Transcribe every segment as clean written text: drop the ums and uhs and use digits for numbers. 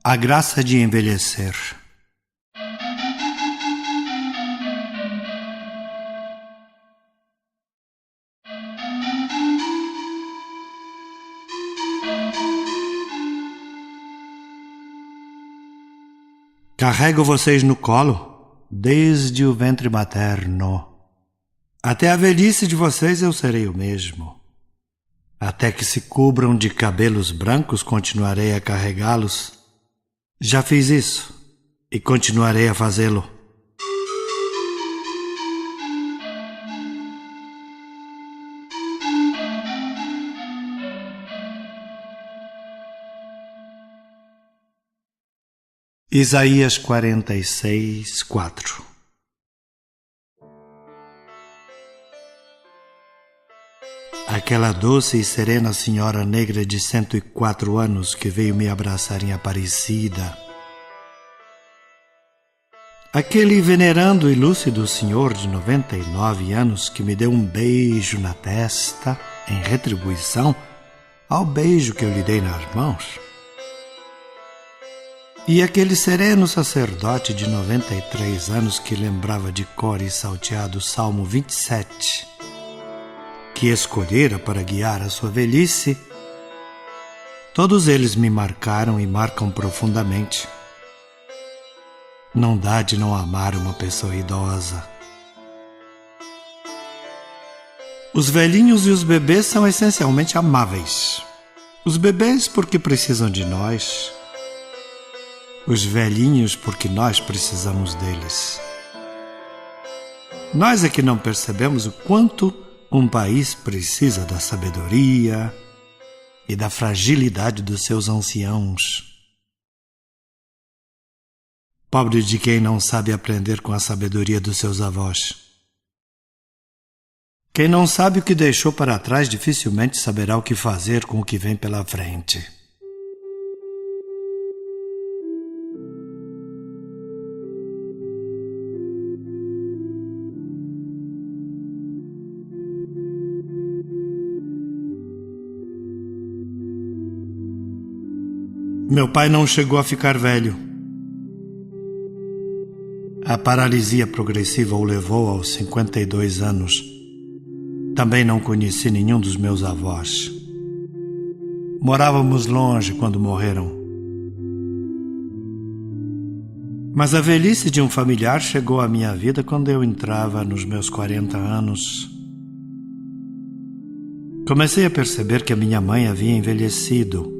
A graça de envelhecer. Carrego vocês no colo desde o ventre materno. Até a velhice de vocês eu serei o mesmo. Até que se cubram de cabelos brancos, continuarei a carregá-los. Já fiz isso e continuarei a fazê-lo. Isaías 46, 4. Aquela doce e serena senhora negra de 104 anos que veio me abraçar em Aparecida. Aquele venerando e lúcido senhor de 99 anos que me deu um beijo na testa em retribuição ao beijo que eu lhe dei nas mãos. E aquele sereno sacerdote de 93 anos que lembrava de cor e salteado o Salmo 27, que escolhera para guiar a sua velhice, todos eles me marcaram e marcam profundamente. Não dá de não amar uma pessoa idosa. Os velhinhos e os bebês são essencialmente amáveis. Os bebês porque precisam de nós, os velhinhos porque nós precisamos deles. Nós é que não percebemos o quanto um país precisa da sabedoria e da fragilidade dos seus anciãos. Pobre de quem não sabe aprender com a sabedoria dos seus avós. Quem não sabe o que deixou para trás dificilmente saberá o que fazer com o que vem pela frente. Meu pai não chegou a ficar velho. A paralisia progressiva o levou aos 52 anos. Também não conheci nenhum dos meus avós. Morávamos longe quando morreram. Mas a velhice de um familiar chegou à minha vida quando eu entrava nos meus 40 anos. Comecei a perceber que a minha mãe havia envelhecido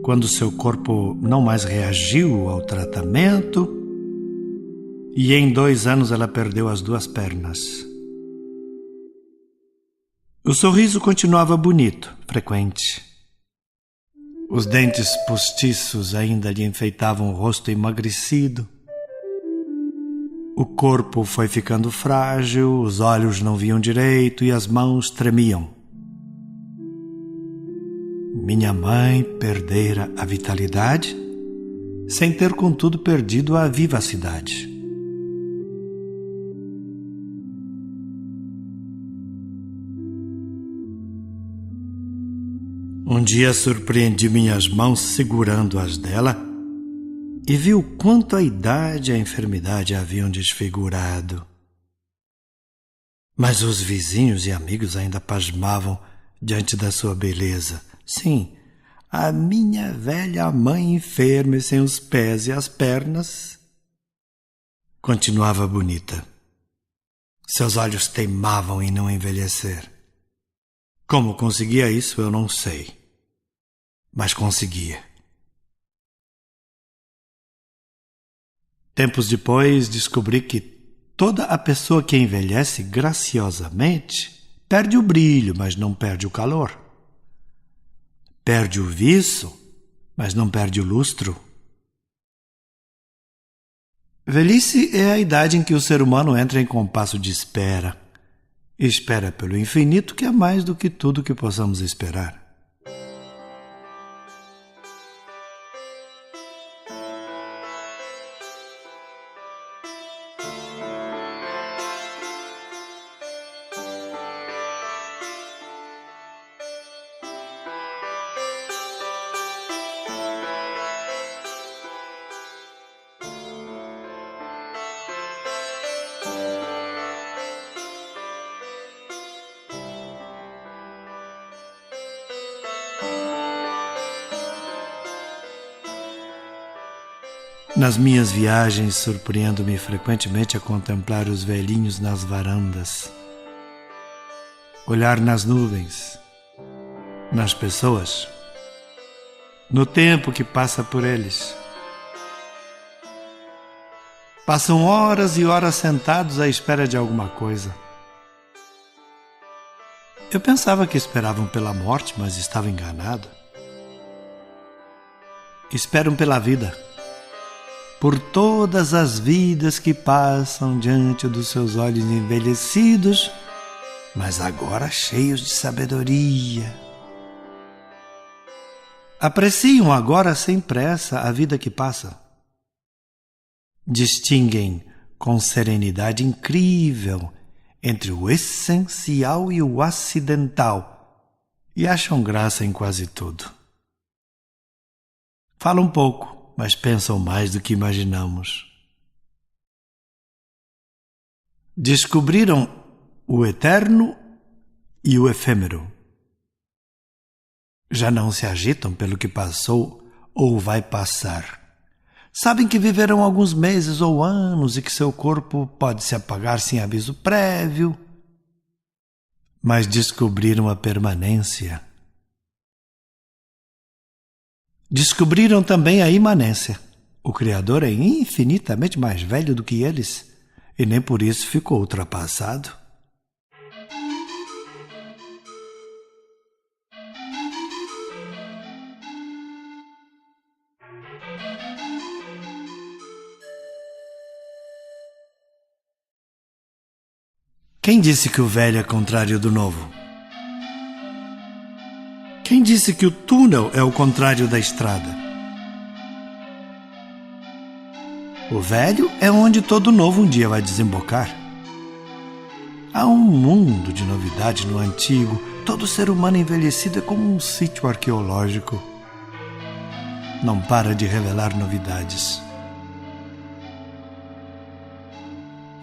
quando seu corpo não mais reagiu ao tratamento e em 2 anos ela perdeu as 2 pernas. O sorriso continuava bonito, frequente. Os dentes postiços ainda lhe enfeitavam o rosto emagrecido. O corpo foi ficando frágil, os olhos não viam direito e as mãos tremiam. Minha mãe perdera a vitalidade, sem ter contudo perdido a vivacidade. Um dia surpreendi minhas mãos segurando as dela e vi o quanto a idade e a enfermidade a haviam desfigurado. Mas os vizinhos e amigos ainda pasmavam diante da sua beleza. Sim, a minha velha mãe enferma e sem os pés e as pernas continuava bonita. Seus olhos teimavam em não envelhecer. Como conseguia isso, eu não sei. Mas conseguia. Tempos depois, descobri que toda a pessoa que envelhece graciosamente perde o brilho, mas não perde o calor. Perde o viço, mas não perde o lustro. Velhice é a idade em que o ser humano entra em compasso de espera. Espera pelo infinito, que é mais do que tudo que possamos esperar. Nas minhas viagens, surpreendo-me frequentemente a contemplar os velhinhos nas varandas, olhar nas nuvens, nas pessoas, no tempo que passa por eles. Passam horas e horas sentados à espera de alguma coisa. Eu pensava que esperavam pela morte, mas estava enganado. Esperam pela vida, por todas as vidas que passam diante dos seus olhos envelhecidos, mas agora cheios de sabedoria. Apreciam agora sem pressa a vida que passa. Distinguem com serenidade incrível entre o essencial e o acidental e acham graça em quase tudo. Falam pouco, mas pensam mais do que imaginamos. Descobriram o eterno e o efêmero. Já não se agitam pelo que passou ou vai passar. Sabem que viverão alguns meses ou anos e que seu corpo pode se apagar sem aviso prévio, mas descobriram a permanência. Descobriram também a imanência. O Criador é infinitamente mais velho do que eles e nem por isso ficou ultrapassado. Quem disse que o velho é contrário do novo? Quem disse que o túnel é o contrário da estrada? O velho é onde todo novo um dia vai desembocar. Há um mundo de novidade no antigo. Todo ser humano envelhecido é como um sítio arqueológico. Não para de revelar novidades.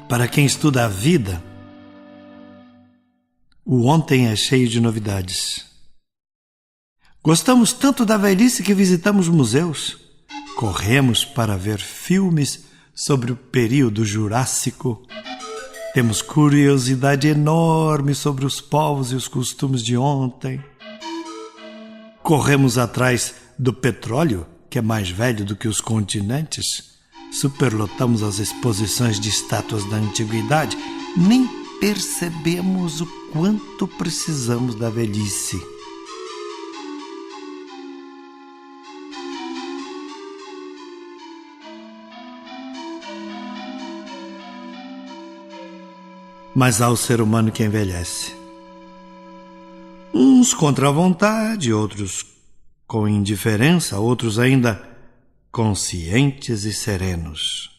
Para quem estuda a vida, o ontem é cheio de novidades. Gostamos tanto da velhice que visitamos museus. Corremos para ver filmes sobre o período Jurássico. Temos curiosidade enorme sobre os povos e os costumes de ontem. Corremos atrás do petróleo, que é mais velho do que os continentes. Superlotamos as exposições de estátuas da antiguidade. Nem percebemos o quanto precisamos da velhice. Mas há o ser humano que envelhece. Uns contra a vontade, outros com indiferença, outros ainda conscientes e serenos.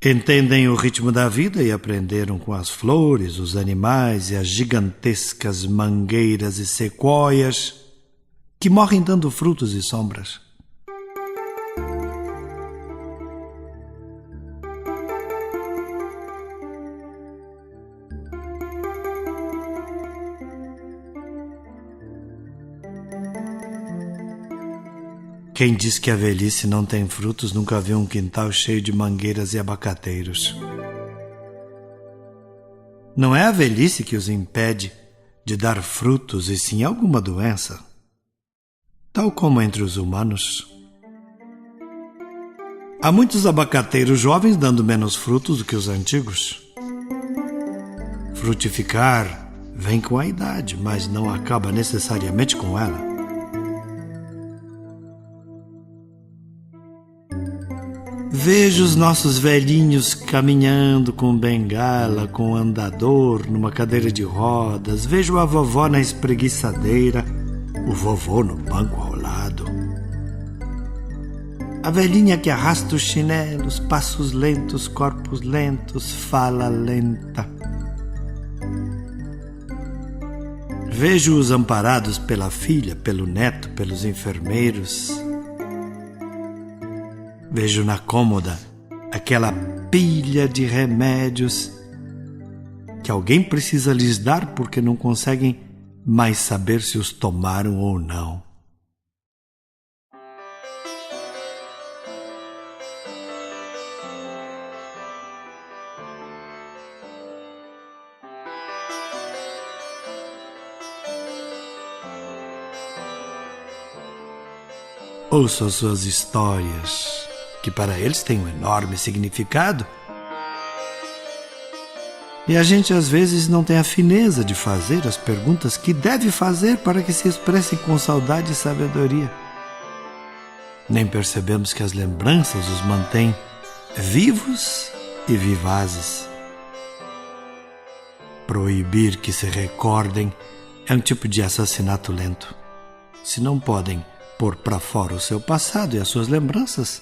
Entendem o ritmo da vida e aprenderam com as flores, os animais e as gigantescas mangueiras e sequoias que morrem dando frutos e sombras. Quem diz que a velhice não tem frutos nunca viu um quintal cheio de mangueiras e abacateiros. Não é a velhice que os impede de dar frutos e sim alguma doença, tal como entre os humanos. Há muitos abacateiros jovens dando menos frutos do que os antigos. Frutificar vem com a idade, mas não acaba necessariamente com ela. Vejo os nossos velhinhos caminhando com bengala, com andador, numa cadeira de rodas. Vejo a vovó na espreguiçadeira, o vovô no banco ao lado. A velhinha que arrasta os chinelos, passos lentos, corpos lentos, fala lenta. Vejo-os amparados pela filha, pelo neto, pelos enfermeiros. Vejo na cômoda aquela pilha de remédios que alguém precisa lhes dar porque não conseguem mais saber se os tomaram ou não. ouço as suas histórias, que para eles têm um enorme significado. E a gente às vezes não tem a fineza de fazer as perguntas que deve fazer para que se expressem com saudade e sabedoria. Nem percebemos que as lembranças os mantêm vivos e vivazes. Proibir que se recordem é um tipo de assassinato lento. Se não podem pôr para fora o seu passado e as suas lembranças,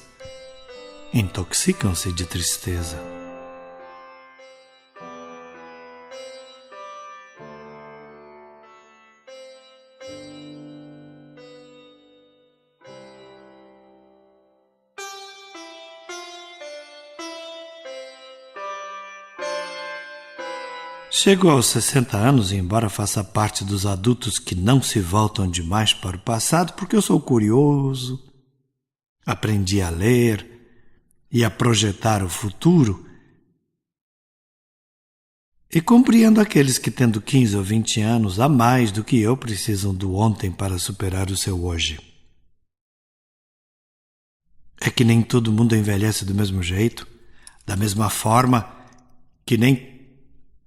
intoxicam-se de tristeza. Chego aos 60 anos e, embora faça parte dos adultos que não se voltam demais para o passado, porque eu sou curioso, aprendi a ler e a projetar o futuro, e compreendo aqueles que, tendo 15 ou 20 anos a mais do que eu, precisam do ontem para superar o seu hoje. É que nem todo mundo envelhece do mesmo jeito, da mesma forma que nem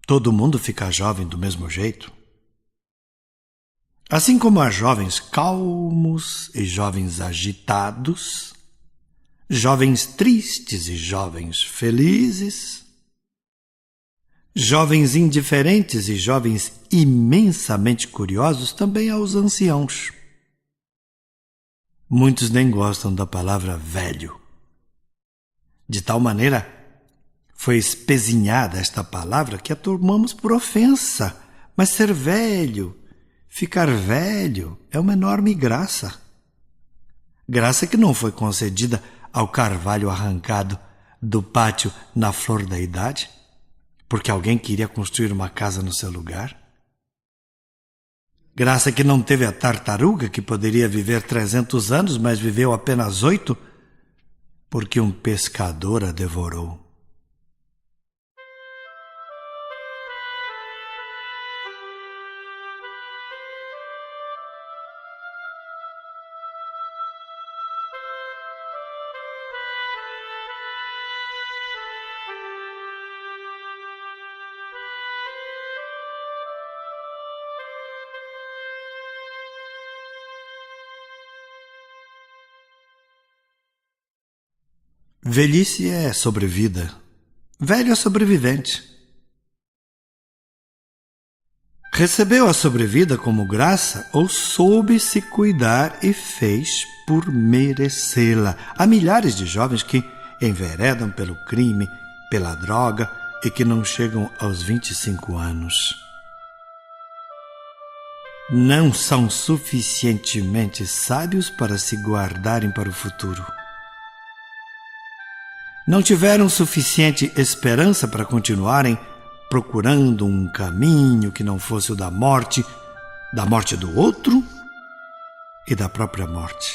todo mundo fica jovem do mesmo jeito. Assim como há jovens calmos e jovens agitados, jovens tristes e jovens felizes, jovens indiferentes e jovens imensamente curiosos, também há os anciãos. Muitos nem gostam da palavra velho. De tal maneira foi espezinhada esta palavra que a tomamos por ofensa. Mas ser velho, ficar velho, é uma enorme graça. Graça que não foi concedida ao carvalho arrancado do pátio na flor da idade, porque alguém queria construir uma casa no seu lugar. Graça que não teve a tartaruga, que poderia viver 300 anos, mas viveu apenas 8, porque um pescador a devorou. Velhice é sobrevida. Velho é sobrevivente. Recebeu a sobrevida como graça ou soube se cuidar e fez por merecê-la. Há milhares de jovens que enveredam pelo crime, pela droga e que não chegam aos 25 anos. Não são suficientemente sábios para se guardarem para o futuro. Não tiveram suficiente esperança para continuarem procurando um caminho que não fosse o da morte do outro e da própria morte.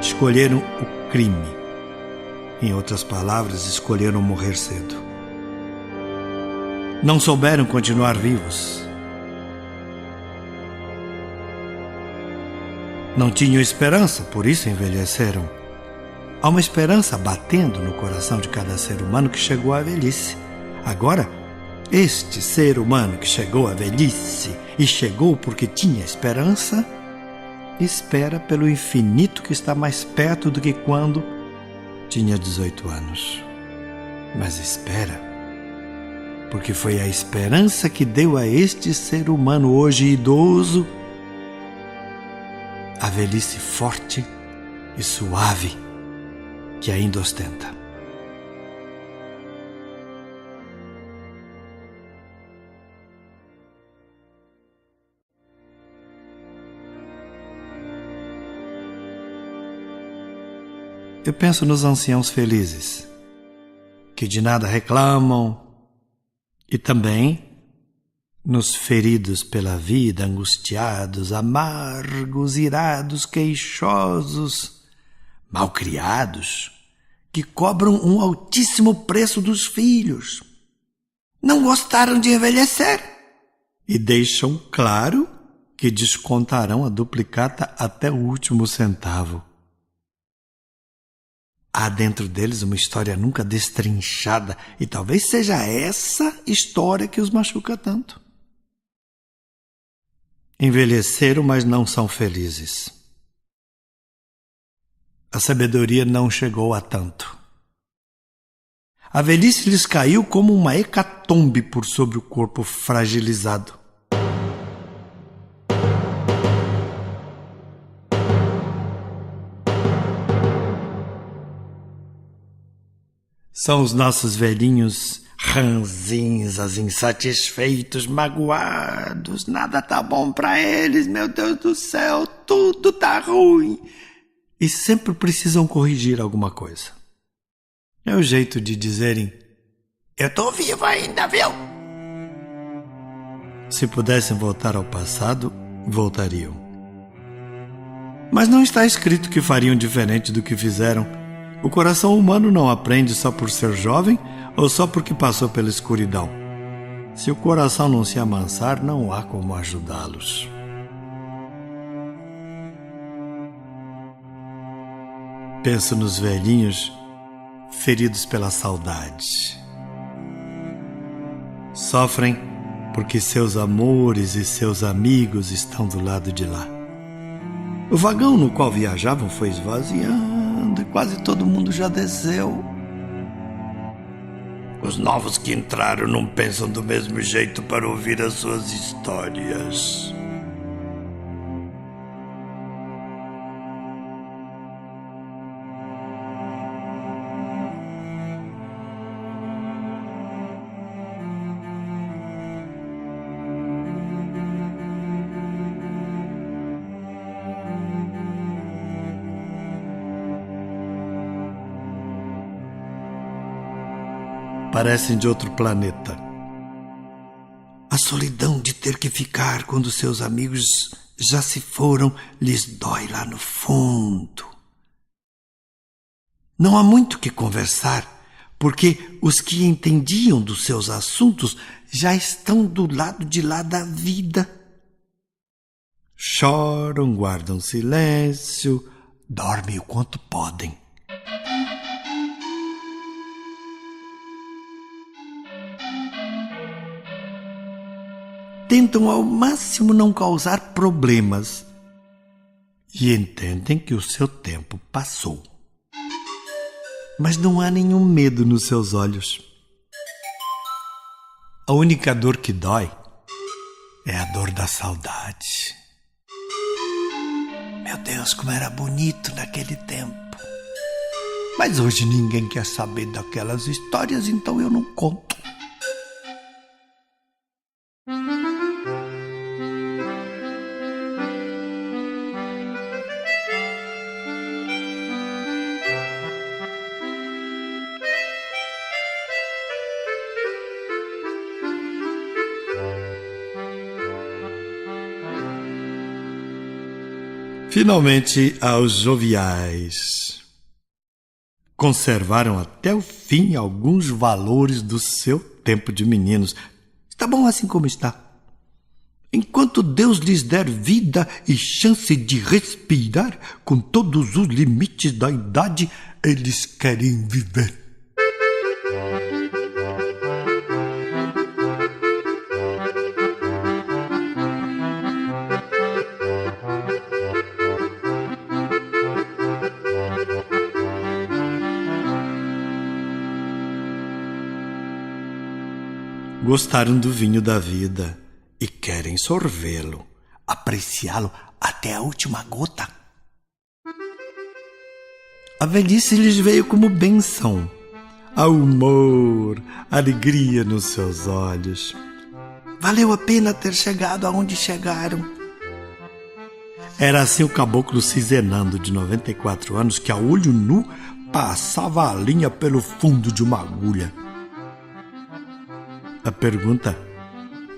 Escolheram o crime. Em outras palavras, escolheram morrer cedo. Não souberam continuar vivos. Não tinham esperança, por isso envelheceram. Há uma esperança batendo no coração de cada ser humano que chegou à velhice. Agora, este ser humano que chegou à velhice e chegou porque tinha esperança, espera pelo infinito que está mais perto do que quando tinha 18 anos. Mas espera, porque foi a esperança que deu a este ser humano hoje idoso a velhice forte e suave que ainda ostenta. Eu penso nos anciãos felizes, que de nada reclamam, e também nos feridos pela vida, angustiados, amargos, irados, queixosos, malcriados, que cobram um altíssimo preço dos filhos. Não gostaram de envelhecer e deixam claro que descontarão a duplicata até o último centavo. Há dentro deles uma história nunca destrinchada e talvez seja essa história que os machuca tanto. Envelheceram, mas não são felizes. A sabedoria não chegou a tanto. A velhice lhes caiu como uma hecatombe por sobre o corpo fragilizado. São os nossos velhinhos ranzinzas, insatisfeitos, magoados. Nada tá bom pra eles, meu Deus do céu, tudo tá ruim. E sempre precisam corrigir alguma coisa. É o jeito de dizerem: eu tô vivo ainda, viu? Se pudessem voltar ao passado, voltariam. Mas não está escrito que fariam diferente do que fizeram. O coração humano não aprende só por ser jovem ou só porque passou pela escuridão. Se o coração não se amansar, não há como ajudá-los. Penso nos velhinhos feridos pela saudade. Sofrem porque seus amores e seus amigos estão do lado de lá. O vagão no qual viajavam foi esvaziando e quase todo mundo já desceu. Os novos que entraram não pensam do mesmo jeito para ouvir as suas histórias. Parecem de outro planeta. A solidão de ter que ficar quando seus amigos já se foram lhes dói lá no fundo. Não há muito o que conversar, porque os que entendiam dos seus assuntos já estão do lado de lá da vida. Choram, guardam silêncio, dormem o quanto podem. Tentam ao máximo não causar problemas e entendem que o seu tempo passou. Mas não há nenhum medo nos seus olhos. A única dor que dói é a dor da saudade. Meu Deus, como era bonito naquele tempo. Mas hoje ninguém quer saber daquelas histórias, então eu não conto. Finalmente, aos joviais. Conservaram até o fim alguns valores do seu tempo de meninos. Está bom assim como está. Enquanto Deus lhes der vida e chance de respirar, com todos os limites da idade, eles querem viver. Gostaram do vinho da vida e querem sorvê-lo, apreciá-lo até a última gota. A velhice lhes veio como bênção. Há humor, alegria nos seus olhos. Valeu a pena ter chegado aonde chegaram. Era assim o caboclo Cizenando, de 94 anos, que a olho nu passava a linha pelo fundo de uma agulha. A pergunta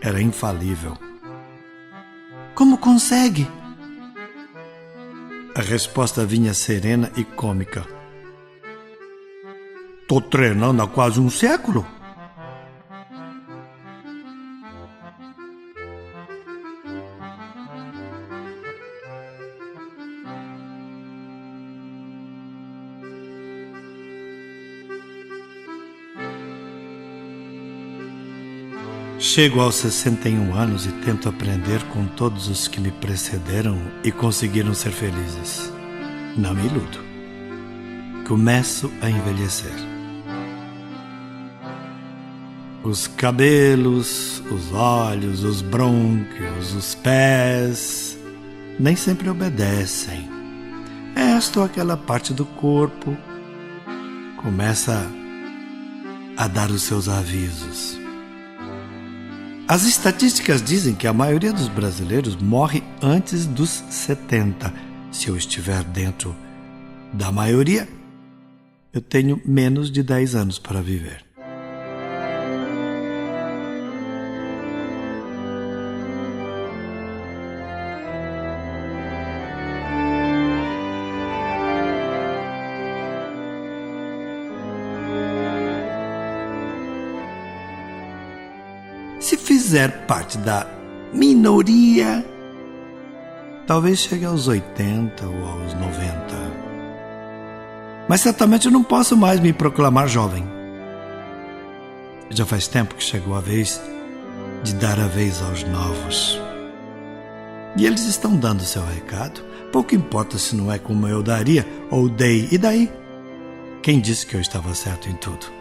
era infalível. Como consegue? A resposta vinha serena e cômica. Tô treinando há quase um século. Chego aos 61 anos e tento aprender com todos os que me precederam e conseguiram ser felizes. Não me iludo. Começo a envelhecer. Os cabelos, os olhos, os brônquios, os pés nem sempre obedecem. Esta ou aquela parte do corpo começa a dar os seus avisos. As estatísticas dizem que a maioria dos brasileiros morre antes dos 70. Se eu estiver dentro da maioria, eu tenho menos de 10 anos para viver. Se fizer parte da minoria, talvez chegue aos 80 ou aos 90. Mas certamente eu não posso mais me proclamar jovem. Já faz tempo que chegou a vez de dar a vez aos novos. E eles estão dando seu recado. Pouco importa se não é como eu daria ou dei. E daí? Quem disse que eu estava certo em tudo?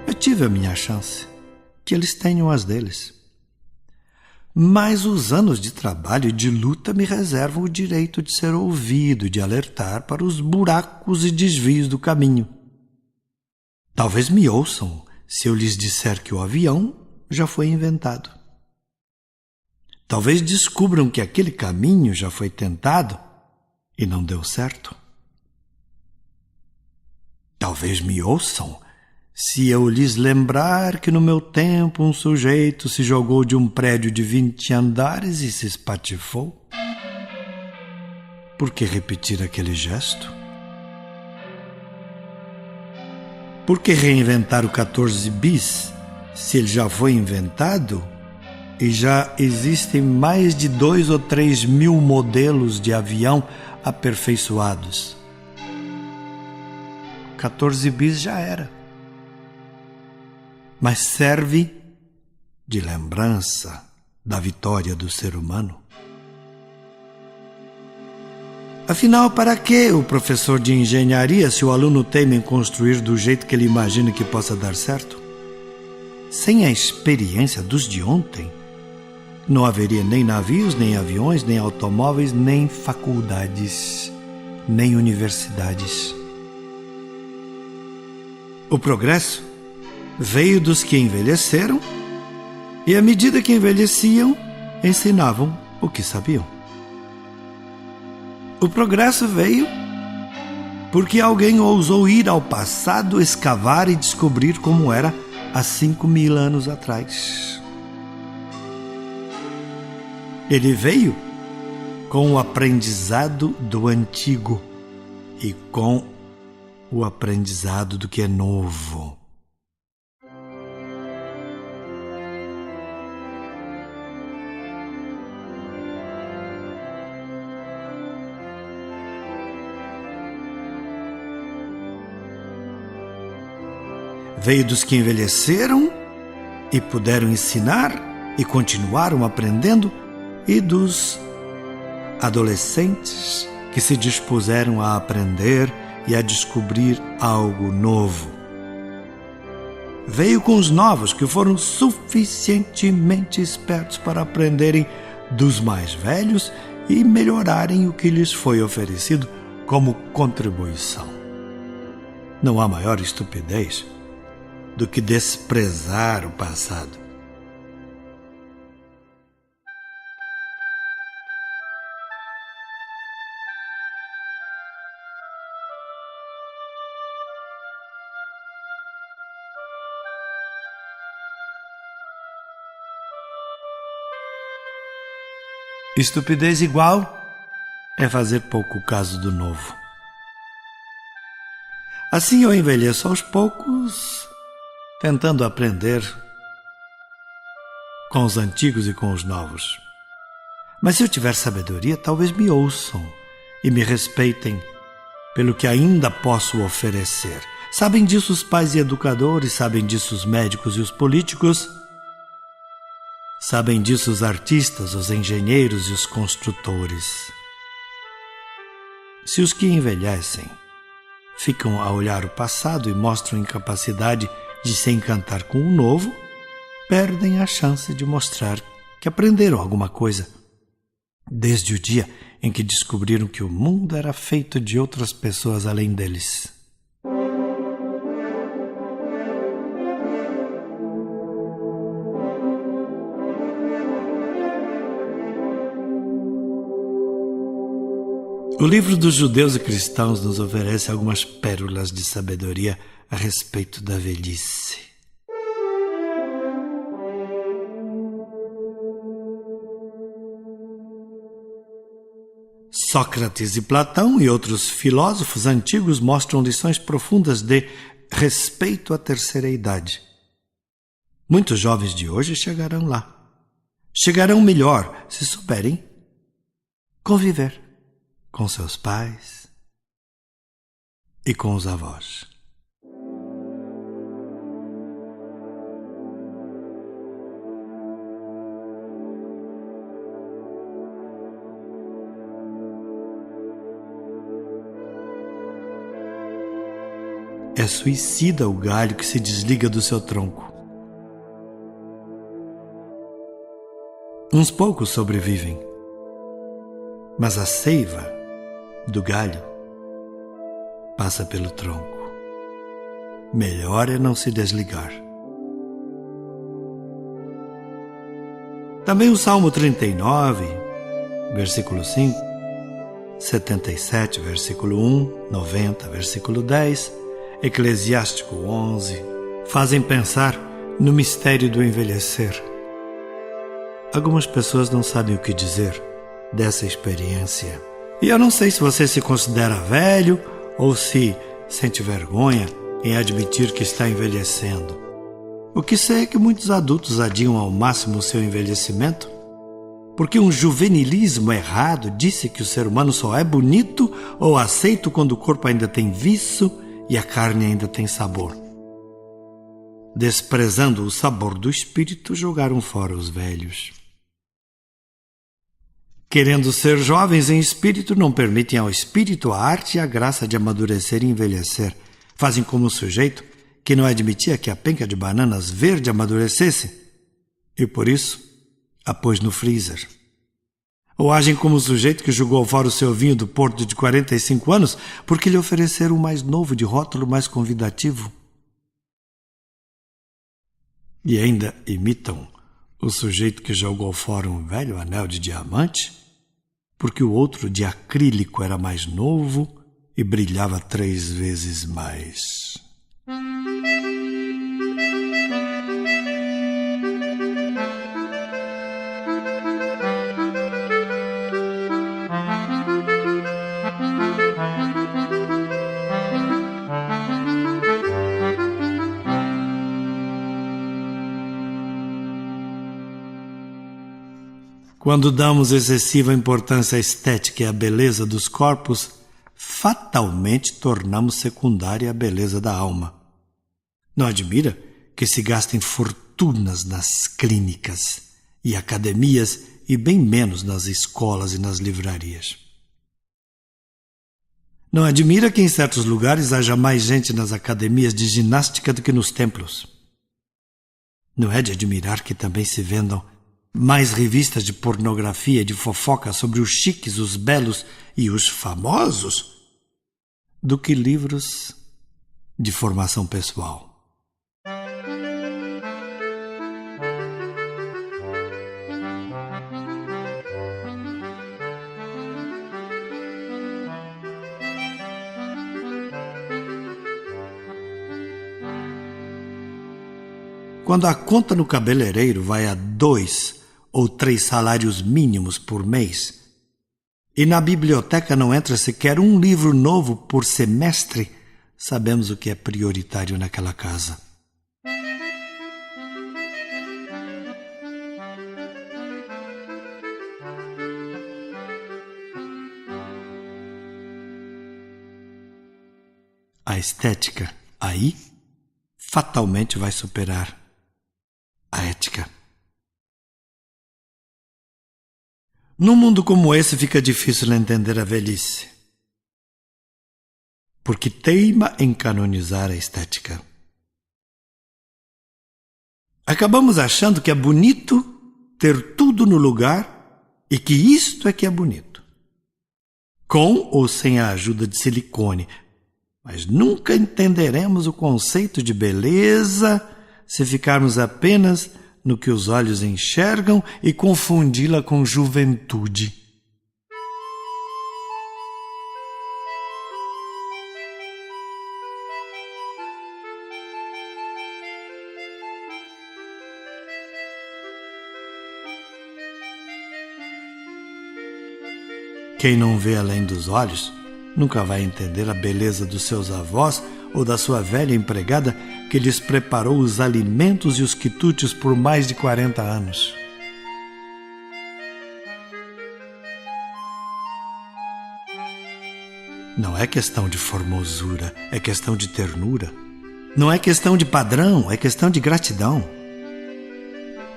Eu tive a minha chance, que eles tenham as deles. Mas os anos de trabalho e de luta me reservam o direito de ser ouvido e de alertar para os buracos e desvios do caminho. Talvez me ouçam se eu lhes disser que o avião já foi inventado. Talvez descubram que aquele caminho já foi tentado e não deu certo. Talvez me ouçam se eu lhes lembrar que no meu tempo um sujeito se jogou de um prédio de 20 andares e se espatifou. Por que repetir aquele gesto? Por que reinventar o 14 bis se ele já foi inventado e já existem mais de 2 ou 3 mil modelos de avião aperfeiçoados? 14 bis já era. Mas serve de lembrança da vitória do ser humano. Afinal, para que o professor de engenharia se o aluno teima em construir do jeito que ele imagina que possa dar certo? Sem a experiência dos de ontem, não haveria nem navios, nem aviões, nem automóveis, nem faculdades, nem universidades. O progresso veio dos que envelheceram e, à medida que envelheciam, ensinavam o que sabiam. O progresso veio porque alguém ousou ir ao passado, escavar e descobrir como era há 5.000 anos atrás. Ele veio com o aprendizado do antigo e com o aprendizado do que é novo. Veio dos que envelheceram e puderam ensinar e continuaram aprendendo, e dos adolescentes que se dispuseram a aprender e a descobrir algo novo. Veio com os novos que foram suficientemente espertos para aprenderem dos mais velhos e melhorarem o que lhes foi oferecido como contribuição. Não há maior estupidez do que desprezar o passado. Estupidez igual é fazer pouco caso do novo. Assim eu envelheço aos poucos, tentando aprender com os antigos e com os novos. Mas se eu tiver sabedoria, talvez me ouçam e me respeitem pelo que ainda posso oferecer. Sabem disso os pais e educadores, sabem disso os médicos e os políticos, sabem disso os artistas, os engenheiros e os construtores. Se os que envelhecem ficam a olhar o passado e mostram incapacidade de se encantar com o novo, perdem a chance de mostrar que aprenderam alguma coisa desde o dia em que descobriram que o mundo era feito de outras pessoas além deles. O livro dos judeus e cristãos nos oferece algumas pérolas de sabedoria a respeito da velhice. Sócrates e Platão e outros filósofos antigos mostram lições profundas de respeito à terceira idade. Muitos jovens de hoje chegarão lá. Chegarão melhor se souberem conviver com seus pais e com os avós. É suicida o galho que se desliga do seu tronco. Uns poucos sobrevivem, mas a seiva do galho passa pelo tronco. Melhor é não se desligar. Também o Salmo 39, versículo 5, 77, versículo 1, 90, versículo 10, Eclesiástico 11, fazem pensar no mistério do envelhecer. Algumas pessoas não sabem o que dizer dessa experiência. E eu não sei se você se considera velho ou se sente vergonha em admitir que está envelhecendo. O que sei é que muitos adultos adiam ao máximo o seu envelhecimento, porque um juvenilismo errado disse que o ser humano só é bonito ou aceito quando o corpo ainda tem viço e a carne ainda tem sabor. Desprezando o sabor do espírito, jogaram fora os velhos. Querendo ser jovens em espírito, não permitem ao espírito a arte e a graça de amadurecer e envelhecer. Fazem como o sujeito que não admitia que a penca de bananas verde amadurecesse e, por isso, a pôs no freezer. Ou agem como o sujeito que jogou fora o seu vinho do Porto de 45 anos porque lhe ofereceram o mais novo de rótulo mais convidativo. E ainda imitam o sujeito que jogou fora um velho anel de diamante porque o outro de acrílico era mais novo e brilhava 3 vezes mais. Quando damos excessiva importância à estética e à beleza dos corpos, fatalmente tornamos secundária a beleza da alma. Não admira que se gastem fortunas nas clínicas e academias e bem menos nas escolas e nas livrarias. Não admira que em certos lugares haja mais gente nas academias de ginástica do que nos templos. Não é de admirar que também se vendam mais revistas de pornografia e de fofoca sobre os chiques, os belos e os famosos do que livros de formação pessoal. Quando a conta no cabeleireiro vai a 2 ou 3 salários mínimos por mês, e na biblioteca não entra sequer um livro novo por semestre, sabemos o que é prioritário naquela casa. A estética, aí, fatalmente vai superar a ética. Num mundo como esse fica difícil entender a velhice, porque teima em canonizar a estética. Acabamos achando que é bonito ter tudo no lugar e que isto é que é bonito, com ou sem a ajuda de silicone, mas nunca entenderemos o conceito de beleza se ficarmos apenas no que os olhos enxergam e confundi-la com juventude. Quem não vê além dos olhos nunca vai entender a beleza dos seus avós ou da sua velha empregada que lhes preparou os alimentos e os quitutes por mais de 40 anos. Não é questão de formosura, é questão de ternura. Não é questão de padrão, é questão de gratidão.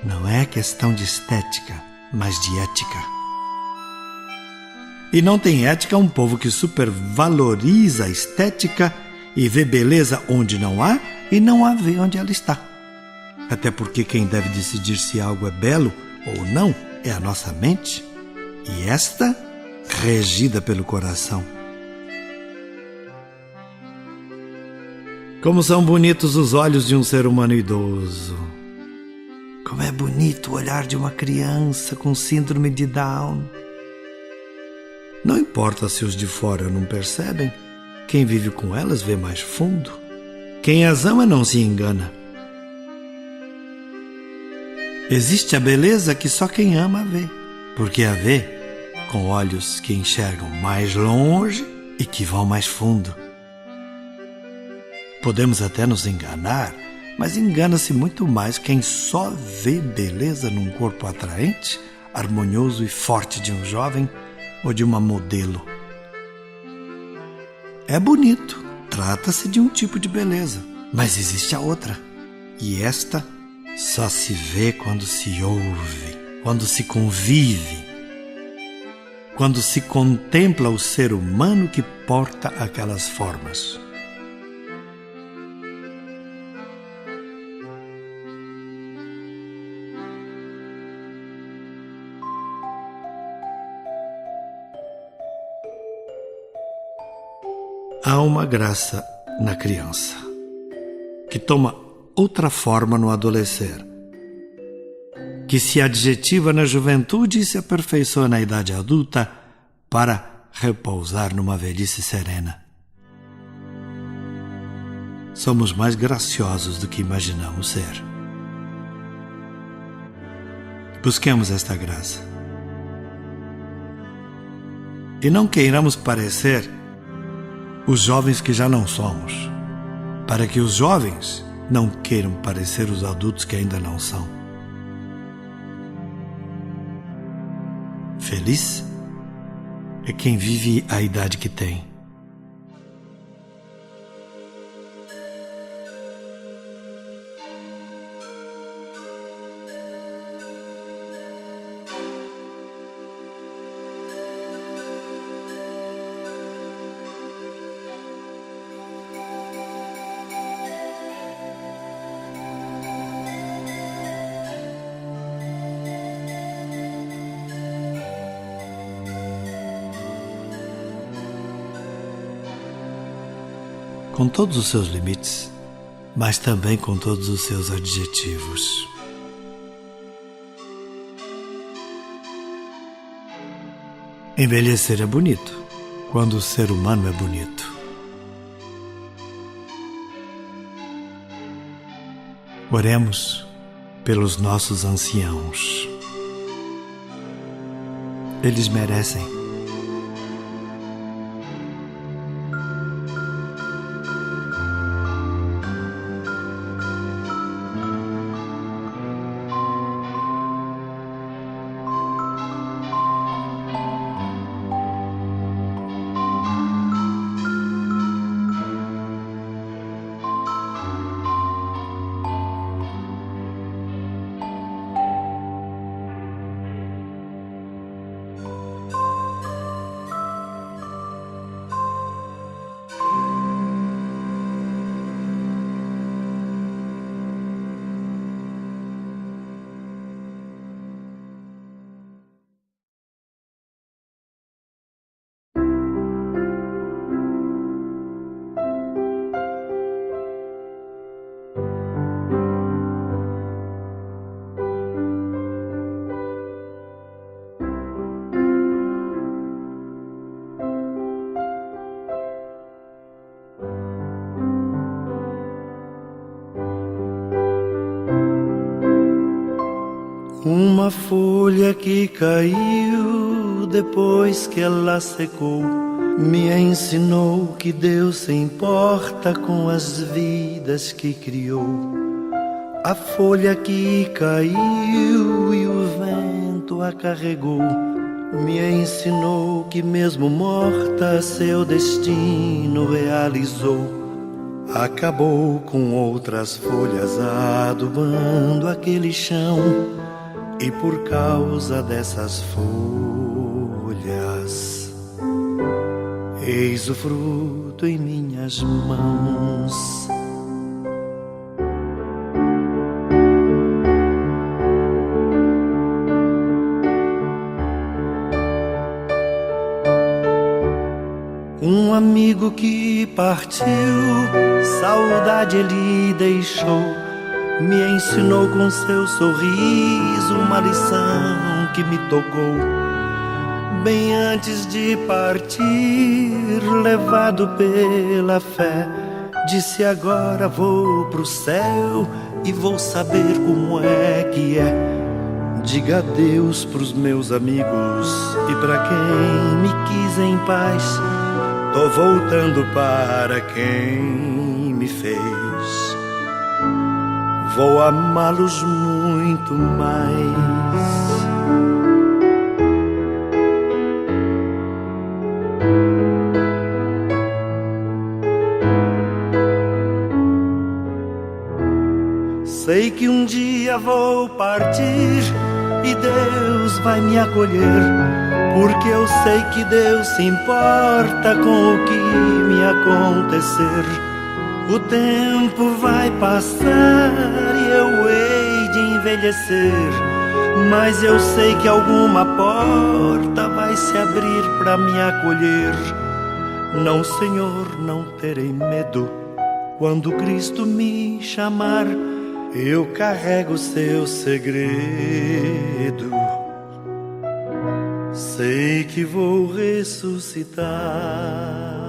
Não é questão de estética, mas de ética. E não tem ética um povo que supervaloriza a estética e vê beleza onde não há e não a vê onde ela está. Até porque quem deve decidir se algo é belo ou não é a nossa mente, e esta regida pelo coração. Como são bonitos os olhos de um ser humano idoso. Como é bonito o olhar de uma criança com síndrome de Down. Não importa se os de fora não percebem, quem vive com elas vê mais fundo. Quem as ama não se engana. Existe a beleza que só quem ama vê, porque a vê com olhos que enxergam mais longe e que vão mais fundo. Podemos até nos enganar, mas engana-se muito mais quem só vê beleza num corpo atraente, harmonioso e forte de um jovem ou de uma modelo. É bonito, trata-se de um tipo de beleza, mas existe a outra. E esta só se vê quando se ouve, quando se convive, quando se contempla o ser humano que porta aquelas formas. Há uma graça na criança, que toma outra forma no adolescer, que se adjetiva na juventude e se aperfeiçoa na idade adulta para repousar numa velhice serena. Somos mais graciosos do que imaginamos ser. Busquemos esta graça. E não queiramos parecer os jovens que já não somos, para que os jovens não queiram parecer os adultos que ainda não são. Feliz é quem vive a idade que tem. com todos os seus limites, mas também com todos os seus adjetivos. Envelhecer é bonito, quando o ser humano é bonito. Oremos pelos nossos anciãos. Eles merecem. Uma folha que caiu depois que ela secou me ensinou que Deus se importa com as vidas que criou. A folha que caiu e o vento a carregou me ensinou que mesmo morta seu destino realizou. Acabou com outras folhas adubando aquele chão. E por causa dessas folhas, eis o fruto em minhas mãos. Um amigo que partiu, saudade ele deixou. Me ensinou com seu sorriso uma lição que me tocou. Bem antes de partir, levado pela fé, disse: agora vou pro céu e vou saber como é que é. Diga adeus pros meus amigos e pra quem me quis em paz. Tô voltando para quem me fez. Vou amá-los muito mais. Sei que um dia vou partir e Deus vai me acolher, porque eu sei que Deus se importa com o que me acontecer. O tempo vai passar e eu hei de envelhecer, mas eu sei que alguma porta vai se abrir para me acolher. Não, Senhor, não terei medo. Quando Cristo me chamar, eu carrego seu segredo. Sei que vou ressuscitar.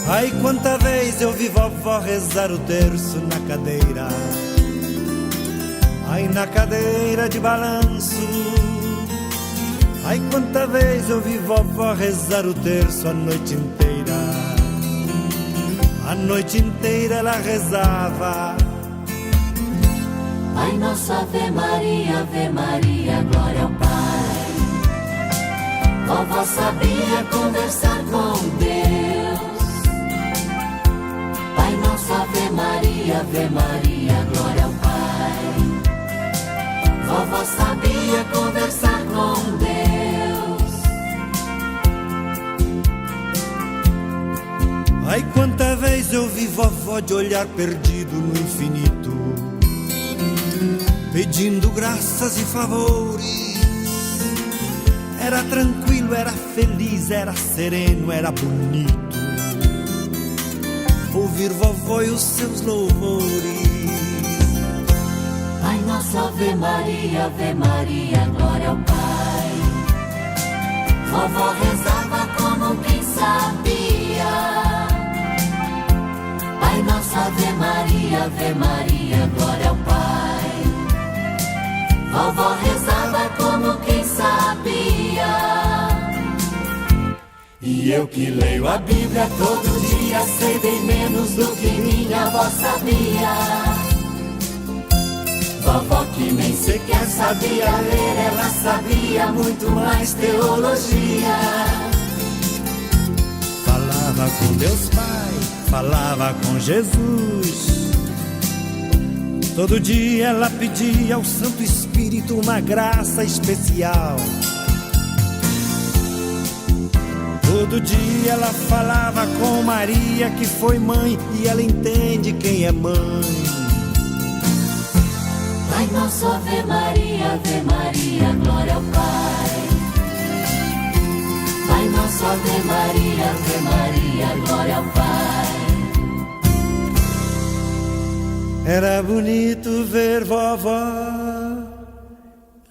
Ai, quanta vez eu vi vovó rezar o terço na cadeira. Ai, na cadeira de balanço. Ai, quanta vez eu vi vovó rezar o terço a noite inteira. A noite inteira ela rezava. Pai nosso, Ave Maria, glória ao Pai. Vovó sabia conversar com Deus. Pai nosso, Ave Maria, glória ao Pai. Vovó sabia conversar com Deus. Ai, quanta vez eu vi vovó de olhar perdido no infinito, pedindo graças e favores. Era tranquilo, era feliz, era sereno, era bonito ouvir vovó e os seus louvores. Pai nosso, Ave Maria, glória ao Pai. Vovó rezava como quem sabia. Pai nosso, Ave Maria, glória ao Pai. Vovó rezava como quem sabia. E eu que leio a Bíblia todo dia, sei bem menos do que minha avó sabia. Vovó que nem sequer sabia ler, ela sabia muito mais teologia. Falava com Deus Pai, falava com Jesus. Todo dia ela pedia ao Santo Espírito uma graça especial. Todo dia ela falava com Maria, que foi mãe, e ela entende quem é mãe. Pai nosso, Ave Maria, glória ao Pai. Pai nosso, Ave Maria, glória ao Pai. Era bonito ver vovó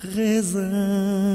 rezando.